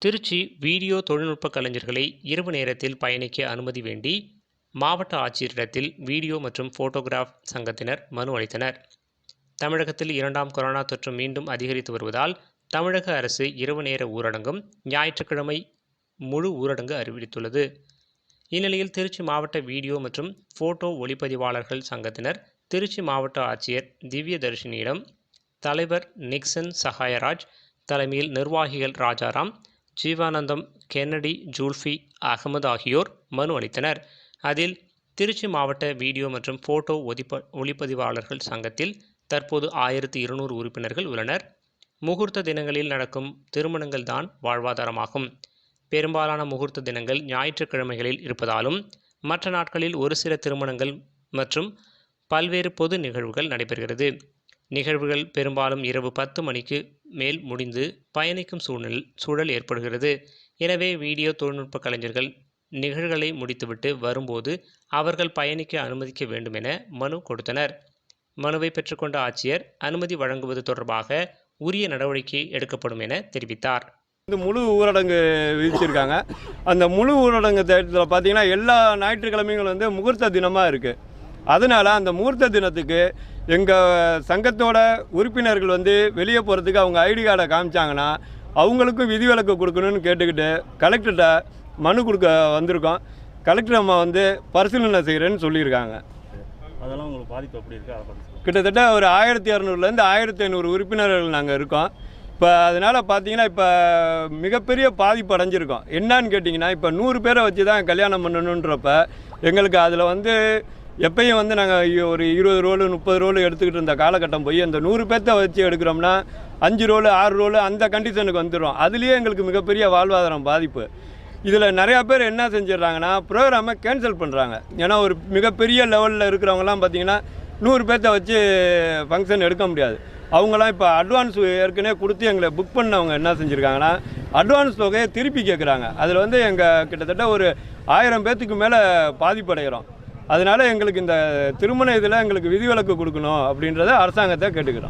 Trichy video தொழில்நுட்ப கலைஞர்களை இரவு நேரத்தில் பயணிக்க அனுமதி வேண்டி மாவட்ட ஆட்சியரிடத்தில் வீடியோ மற்றும் போட்டோகிராஃப் சங்கத்தினர் மனு அளித்தனர். தமிழகத்தில் 2ஆம் கொரோனா தொற்று மீண்டும் அதிகரித்து வருவதால் தமிழக அரசு இரவு நேர ஊரடங்கும் ஞாயிற்றுக்கிழமை முழு ஊரடங்கு அறிவித்துள்ளது. இந்நிலையில் திருச்சி மாவட்ட வீடியோ மற்றும் போட்டோ ஒளிப்பதிவாளர்கள் சங்கத்தினர் திருச்சி மாவட்ட ஆட்சியர் திவ்யதர்ஷினியிடம் தலைவர் நிக்சன் சகாயராஜ் தலைமையில் நிர்வாகிகள் ராஜாராம், ஜீவானந்தம், கென்னடி, ஜூல்ஃபி அகமது ஆகியோர் மனு அளித்தனர். அதில் திருச்சி மாவட்ட வீடியோ மற்றும் போட்டோ ஒளிப்பதிவாளர்கள் சங்கத்தில் தற்போது 1200 உறுப்பினர்கள் உள்ளனர். முகூர்த்த தினங்களில் நடக்கும் திருமணங்கள் தான் வாழ்வாதாரமாகும். பெரும்பாலான முகூர்த்த தினங்கள் ஞாயிற்றுக்கிழமைகளில் இருப்பதாலும் மற்ற நாட்களில் ஒரு சில திருமணங்கள் மற்றும் பல்வேறு பொது நிகழ்வுகள் நடைபெறுகிறது. நிகழ்வுகள் பெரும்பாலும் இரவு 10 மணிக்கு மேல் முடிந்து பயணிக்கும் சூழல் ஏற்படுகிறது. எனவே வீடியோ தொழில்நுட்ப கலைஞர்கள் நிகழ்வுகளை முடித்துவிட்டு வரும்போது அவர்கள் பயணிக்க அனுமதிக்க வேண்டும் என மனு கொடுத்தனர். மனுவை பெற்றுக்கொண்ட ஆட்சியர் அனுமதி வழங்குவது தொடர்பாக உரிய நடவடிக்கை எடுக்கப்படும் என தெரிவித்தார். முழு ஊரடங்கு விதிச்சிருக்காங்க. அந்த முழு ஊரடங்கு தேட்டத்தில் பார்த்தீங்கன்னா எல்லா ஞாயிற்றுக்கிழமைகளும் முகூர்த்த தினமாக இருக்குது. அதனால் அந்த முகூர்த்த தினத்துக்கு எங்கள் சங்கத்தோட உறுப்பினர்கள் வெளியே போகிறதுக்கு அவங்க ஐடி கார்டை காமிச்சாங்கன்னா அவங்களுக்கும் விதிவிலக்கு கொடுக்கணும்னு கேட்டுக்கிட்டு கலெக்டர்கிட்ட மனு கொடுக்க வந்திருக்கோம். கலெக்டர் அம்மா பரிசீலனை செய்கிறேன்னு சொல்லியிருக்காங்க. அதெல்லாம் உங்களுக்கு பாதிப்பு எப்படி இருக்குது? கிட்டத்தட்ட ஒரு 1200லேருந்து 1500 உறுப்பினர்கள் நாங்கள் இருக்கோம். இப்போ அதனால் பார்த்தீங்கன்னா இப்போ மிகப்பெரிய பாதிப்பு அடைஞ்சிருக்கோம். என்னான்னு கேட்டிங்கன்னா இப்போ 100 பேரை வச்சு தான் கல்யாணம் பண்ணணுன்றப்ப எங்களுக்கு அதில் எப்பயும் நாங்கள் ஒரு 20 ரோலு 30 ரோலு எடுத்துக்கிட்டு இருந்த காலகட்டம் போய் அந்த 100 பேர்த்த வச்சு எடுக்கிறோம்னா 5 ரோலு 6 ரோலு அந்த கண்டிஷனுக்கு வந்துடும். அதுலேயே எங்களுக்கு மிகப்பெரிய வாழ்வாதாரம் பாதிப்பு. இதில் நிறையா பேர் என்ன செஞ்சிடறாங்கன்னா ப்ரோக்ராமை கேன்சல் பண்ணுறாங்க. ஏன்னா ஒரு மிகப்பெரிய லெவலில் இருக்கிறவங்கலாம் பார்த்திங்கன்னா 100 பேர்த்த வச்சு ஃபங்க்ஷன் எடுக்க முடியாது. அவங்களாம் இப்போ அட்வான்ஸ் ஏற்கனவே கொடுத்து எங்களை புக் பண்ணவங்க என்ன செஞ்சுருக்காங்கன்னா அட்வான்ஸ் தொகையை திருப்பி கேட்குறாங்க. அதில் எங்கள் கிட்டத்தட்ட ஒரு 1000 பேர்த்துக்கு மேலே பாதிப்படைகிறோம். அதனால் எங்களுக்கு இந்த திருமண இதில் எங்களுக்கு விதிவிலக்கு கொடுக்கணும் அப்படின்றத அரசாங்கத்தை கேட்டுக்கிறோம்.